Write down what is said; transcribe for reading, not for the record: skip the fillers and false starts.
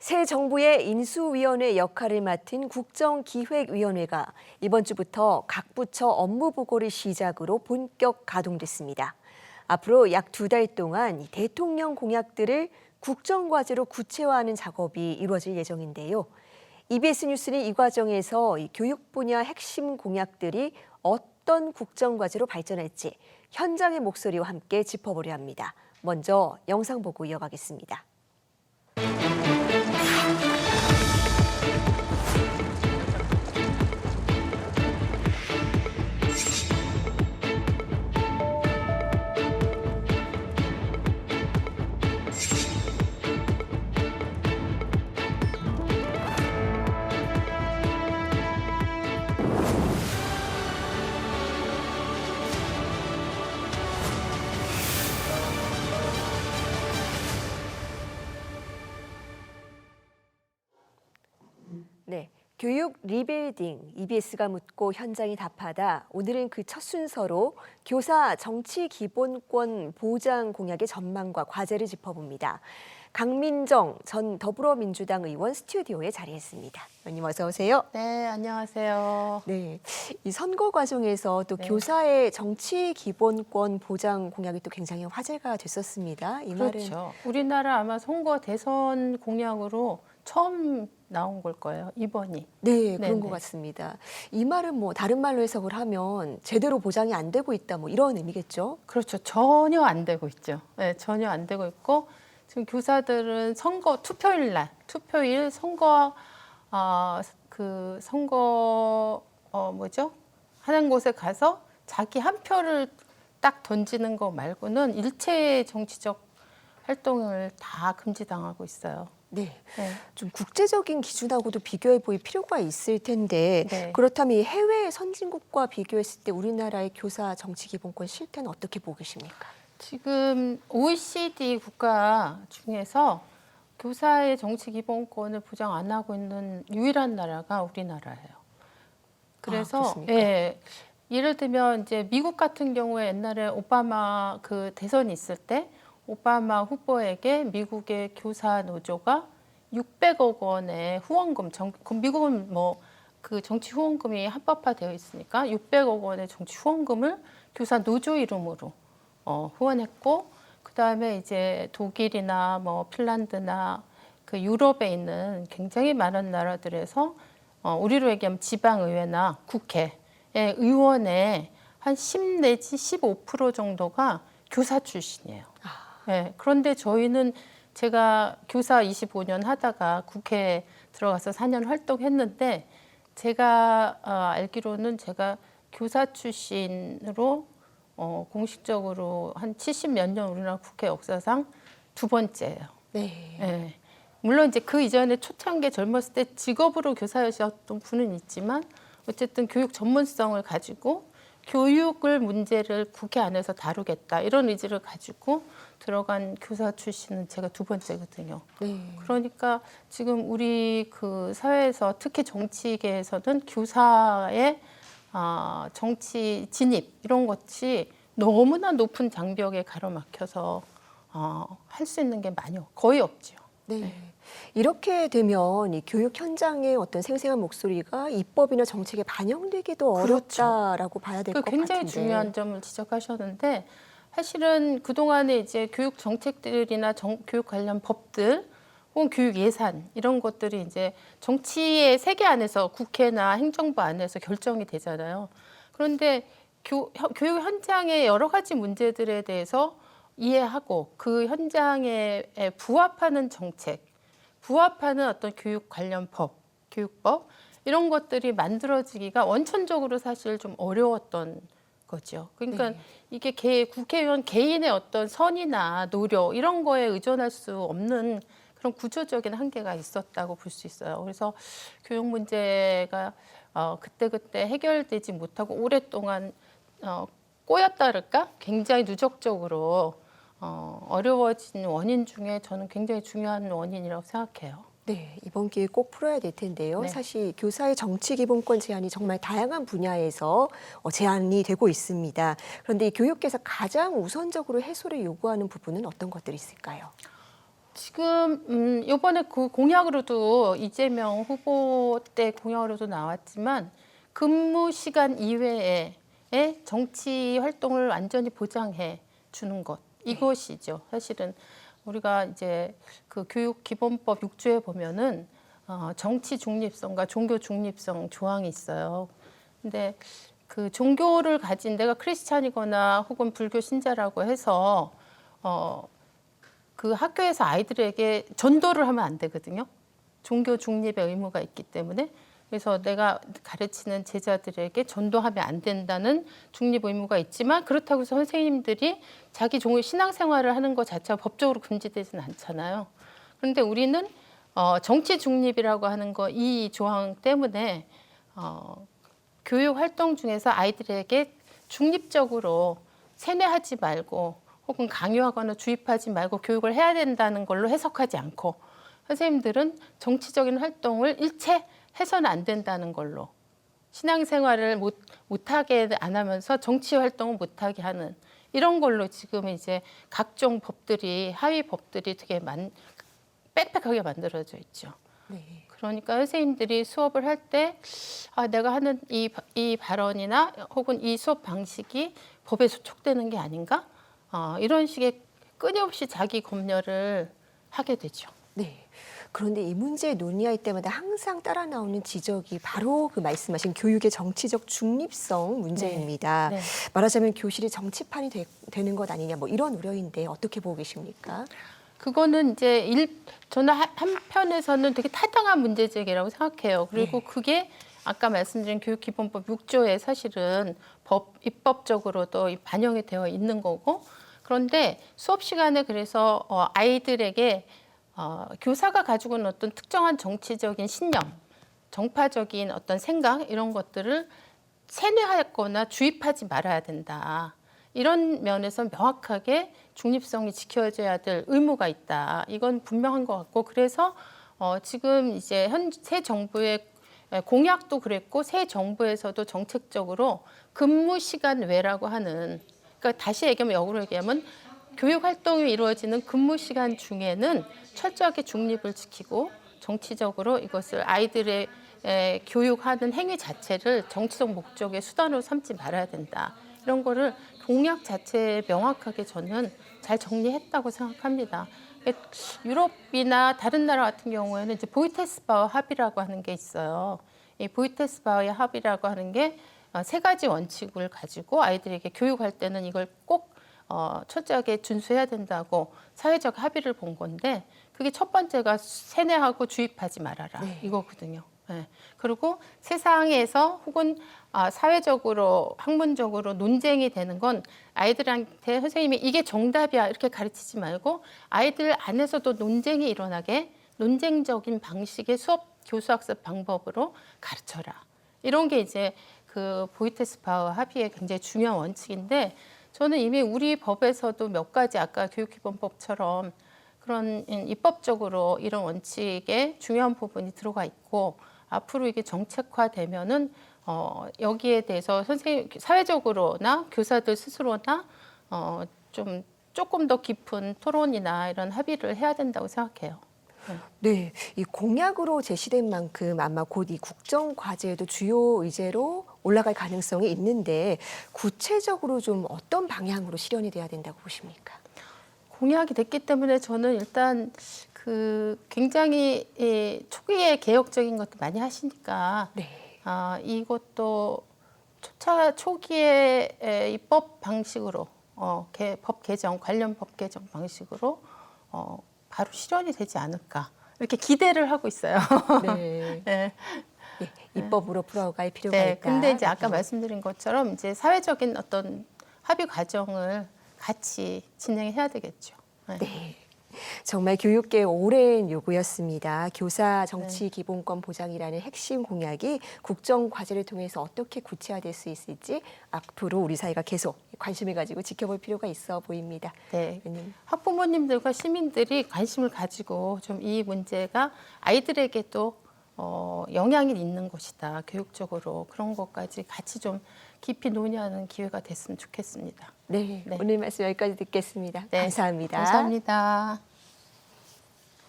새 정부의 인수위원회 역할을 맡은 국정기획위원회가 이번 주부터 각 부처 업무 보고를 시작으로 본격 가동됐습니다. 앞으로 약 2달 동안 대통령 공약들을 국정과제로 구체화하는 작업이 이루어질 예정인데요. EBS 뉴스는 이 과정에서 교육 분야 핵심 공약들이 어떤 국정과제로 발전할지 현장의 목소리와 함께 짚어보려 합니다. 먼저 영상 보고 이어가겠습니다. 네, 교육 리빌딩, EBS가 묻고 현장이 답하다. 오늘은 그 첫 순서로 교사 정치 기본권 보장 공약의 전망과 과제를 짚어봅니다. 강민정 전 더불어민주당 의원 스튜디오에 자리했습니다. 의원님 어서 오세요. 네, 안녕하세요. 네, 이 선거 과정에서 또 교사의 정치 기본권 보장 공약이 또 굉장히 화제가 됐었습니다. 이 그렇죠. 우리나라 아마 선거 대선 공약으로 처음 나온 걸 거예요, 이번이. 네, 그런 네네. 것 같습니다. 이 말은 뭐 다른 말로 해석을 하면 제대로 보장이 안 되고 있다, 뭐 이런 의미겠죠? 그렇죠. 전혀 안 되고 있죠. 네, 전혀 안 되고 있고 지금 교사들은 선거 투표일 선거 하는 곳에 가서 자기 한 표를 딱 던지는 거 말고는 일체 정치적 활동을 다 금지당하고 있어요. 네, 네. 좀 국제적인 기준하고도 비교해 볼 필요가 있을 텐데 네. 그렇다면 이 해외 선진국과 비교했을 때 우리나라의 교사 정치 기본권 실태는 어떻게 보고 계십니까? 지금 OECD 국가 중에서 교사의 정치 기본권을 보장 안 하고 있는 유일한 나라가 우리나라예요. 그래서 그렇습니까? 예, 예를 들면 이제 미국 같은 경우에 옛날에 오바마 그 대선이 있을 때 오바마 후보에게 미국의 교사 노조가 600억 원의 후원금, 미국은 뭐 그 정치 후원금이 합법화되어 있으니까 600억 원의 정치 후원금을 교사 노조 이름으로 후원했고, 그 다음에 이제 독일이나 뭐 핀란드나 그 유럽에 있는 굉장히 많은 나라들에서 우리로 얘기하면 지방의회나 국회의 의원의 한 10 내지 15% 정도가 교사 출신이에요. 네, 그런데 저희는 제가 교사 25년 하다가 국회에 들어가서 4년 활동했는데 제가 알기로는 제가 교사 출신으로 공식적으로 한 70 몇 년 우리나라 국회 역사상 2번째예요. 네. 네. 물론 이제 그 이전에 초창기에 젊었을 때 직업으로 교사였던 분은 있지만 어쨌든 교육 전문성을 가지고 교육을 문제를 국회 안에서 다루겠다 이런 의지를 가지고 들어간 교사 출신은 제가 2번째거든요. 네. 그러니까 지금 우리 그 사회에서 특히 정치계에서는 교사의 정치 진입 이런 것이 너무나 높은 장벽에 가로막혀서 할 수 있는 게 거의 없죠. 네. 이렇게 되면 이 교육 현장의 어떤 생생한 목소리가 입법이나 정책에 반영되기도 그렇죠. 어렵다라고 봐야 될 것 같은데. 굉장히 중요한 점을 지적하셨는데 사실은 그동안에 이제 교육 정책들이나 교육 관련 법들 혹은 교육 예산 이런 것들이 이제 정치의 세계 안에서 국회나 행정부 안에서 결정이 되잖아요. 그런데 교육 현장의 여러 가지 문제들에 대해서 이해하고 그 현장에 부합하는 정책, 부합하는 어떤 교육 관련 법, 교육법 이런 것들이 만들어지기가 원천적으로 사실 좀 어려웠던 거죠. 그러니까 네. 이게 국회의원 개인의 어떤 선이나 노력 이런 거에 의존할 수 없는 그런 구조적인 한계가 있었다고 볼 수 있어요. 그래서 교육 문제가 그때그때 해결되지 못하고 오랫동안 꼬였다 그럴까? 굉장히 누적적으로 어려워진 원인 중에 저는 굉장히 중요한 원인이라고 생각해요. 네, 이번 기회에 꼭 풀어야 될 텐데요. 네. 사실 교사의 정치 기본권 제한이 정말 다양한 분야에서 제한이 되고 있습니다. 그런데 이 교육계에서 가장 우선적으로 해소를 요구하는 부분은 어떤 것들이 있을까요? 지금 이번에 그 공약으로도 이재명 후보 때 공약으로도 나왔지만 근무 시간 이외에 정치 활동을 완전히 보장해 주는 것 이것이죠. 사실은 우리가 이제 그 교육기본법 6조에 보면은 정치 중립성과 종교 중립성 조항이 있어요. 근데 그 종교를 가진 내가 크리스찬이거나 혹은 불교 신자라고 해서 그 학교에서 아이들에게 전도를 하면 안 되거든요. 종교 중립의 의무가 있기 때문에. 그래서 내가 가르치는 제자들에게 전도하면 안 된다는 중립 의무가 있지만 그렇다고 해서 선생님들이 자기 종교 신앙생활을 하는 것 자체가 법적으로 금지되지는 않잖아요. 그런데 우리는 정치 중립이라고 하는 거 이 조항 때문에 교육 활동 중에서 아이들에게 중립적으로 세뇌하지 말고 혹은 강요하거나 주입하지 말고 교육을 해야 된다는 걸로 해석하지 않고 선생님들은 정치적인 활동을 일체 해서는 안 된다는 걸로 신앙생활을 못하게 안 하면서 정치 활동을 못하게 하는 이런 걸로 지금 이제 각종 법들이 하위 법들이 되게 빽빽하게 만들어져 있죠. 네. 그러니까 선생님들이 수업을 할 때 내가 하는 이 발언이나 혹은 이 수업 방식이 법에 소촉되는 게 아닌가? 이런 식의 끊임없이 자기 검열을 하게 되죠. 네. 그런데 이 문제 논의할 때마다 항상 따라 나오는 지적이 바로 그 말씀하신 교육의 정치적 중립성 문제입니다. 네. 말하자면 교실이 정치판이 되는 것 아니냐 뭐 이런 우려인데 어떻게 보고 계십니까? 그거는 이제 저는 한편에서는 되게 타당한 문제제기라고 생각해요. 그리고 네. 그게 아까 말씀드린 교육기본법 6조에 사실은 입법적으로도 반영이 되어 있는 거고 그런데 수업 시간에 그래서 아이들에게 교사가 가지고 있는 어떤 특정한 정치적인 신념, 정파적인 어떤 생각 이런 것들을 세뇌하거나 주입하지 말아야 된다. 이런 면에서 명확하게 중립성이 지켜져야 될 의무가 있다. 이건 분명한 것 같고 그래서 지금 이제 새 정부의 공약도 그랬고 새 정부에서도 정책적으로 근무 시간 외라고 하는 그러니까 다시 얘기하면 역으로 얘기하면 교육 활동이 이루어지는 근무 시간 중에는 철저하게 중립을 지키고 정치적으로 이것을 아이들의 교육하는 행위 자체를 정치적 목적의 수단으로 삼지 말아야 된다. 이런 거를 공약 자체에 명확하게 저는 잘 정리했다고 생각합니다. 유럽이나 다른 나라 같은 경우에는 이제 보이테스바흐 합의라고 하는 게 있어요. 이 보이테스바흐 합의라고 하는 게 세 가지 원칙을 가지고 아이들에게 교육할 때는 이걸 꼭 철저하게 준수해야 된다고 사회적 합의를 본 건데 그게 첫 번째가 세뇌하고 주입하지 말아라 이거거든요. 네. 그리고 세상에서 혹은 사회적으로 학문적으로 논쟁이 되는 건 아이들한테 선생님이 이게 정답이야 이렇게 가르치지 말고 아이들 안에서도 논쟁이 일어나게 논쟁적인 방식의 수업 교수학습 방법으로 가르쳐라. 이런 게 이제 그 보이테스바흐 합의의 굉장히 중요한 원칙인데 저는 이미 우리 법에서도 몇 가지 아까 교육기본법처럼 그런 입법적으로 이런 원칙에 중요한 부분이 들어가 있고 앞으로 이게 정책화되면은 여기에 대해서 선생님 사회적으로나 교사들 스스로나 조금 더 깊은 토론이나 이런 합의를 해야 된다고 생각해요. 네, 이 공약으로 제시된 만큼 아마 곧 이 국정과제에도 주요 의제로 올라갈 가능성이 있는데 구체적으로 좀 어떤 방향으로 실현이 돼야 된다고 보십니까? 공약이 됐기 때문에 저는 일단 그 굉장히 초기에 개혁적인 것도 많이 하시니까 네. 이것도 초기에 입법 방식으로 법 개정 관련 법 개정 방식으로 바로 실현이 되지 않을까 이렇게 기대를 하고 있어요. 네. 네. 네, 입법으로 풀어갈 필요가 네. 있다. 근데 이제 아까 말씀드린 것처럼 이제 사회적인 어떤 합의 과정을 같이 진행해야 되겠죠. 네. 네. 정말 교육계의 오랜 요구였습니다. 교사 정치 기본권 보장이라는 핵심 공약이 국정과제를 통해서 어떻게 구체화될 수 있을지 앞으로 우리 사회가 계속 관심을 가지고 지켜볼 필요가 있어 보입니다. 네. 학부모님들과 시민들이 관심을 가지고 좀 이 문제가 아이들에게도 영향이 있는 것이다. 교육적으로 그런 것까지 같이 좀 깊이 논의하는 기회가 됐으면 좋겠습니다. 네, 네. 오늘 말씀 여기까지 듣겠습니다. 네. 감사합니다. 감사합니다.